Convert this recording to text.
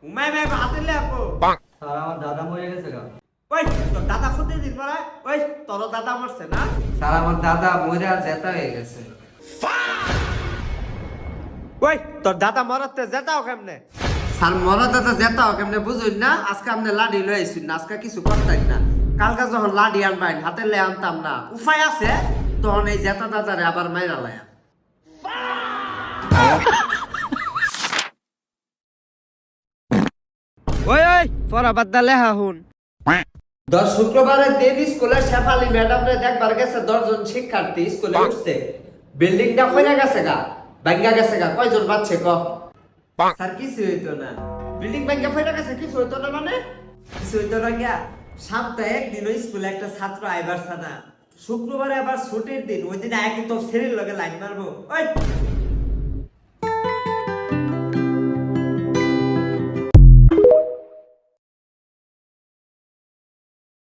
উমাই মাই হাতে লে আপো স্যার আমার দাদা মরে গেছে গা। ওই তোর দাদা খুঁজে দিন মারা ওই তোর দাদা মরছে না স্যার আমার দাদা মরে জেতা হয়ে গেছে। ওই তোর দাদা মরতে যেতাও কেমনে স্যার মরা দাদা জেতা কেমনে বুঝুন না, আজকে আপনি লাডি লই আইছুন না, আজকে কিছু করতেন না। কালকে যখন লাডি আনবাইন হাতে লে আনতাম না, উপায় আছে তখন এই জেতা দাদারে আবার মাইরা লায়া। ওই ওই পড়া বাদ দা লেহা হুন দশ শুক্রবারের দিন স্কুলের শেফালি ম্যাডামরে দেখবার গেছে 10 জন শিক্ষার্থী স্কুলে উঠছে। বিল্ডিংটা কইরা গেছে গা, ভাঙ্গা গেছে গা, কয়জন বাচ্চা ক? স্যার কিছু হইতো না। বিল্ডিং ভাঙ্গা ফেরা গেছে কিছু হইতো না মানে? কিছু হইতো না গিয়া সপ্তাহে একদিন ওই স্কুলে একটা ছাত্র আইবার না, শুক্রবারে আবার ছুটির দিন, ওই দিন একই তোর শরীর লগে লাইন মারবো। ওই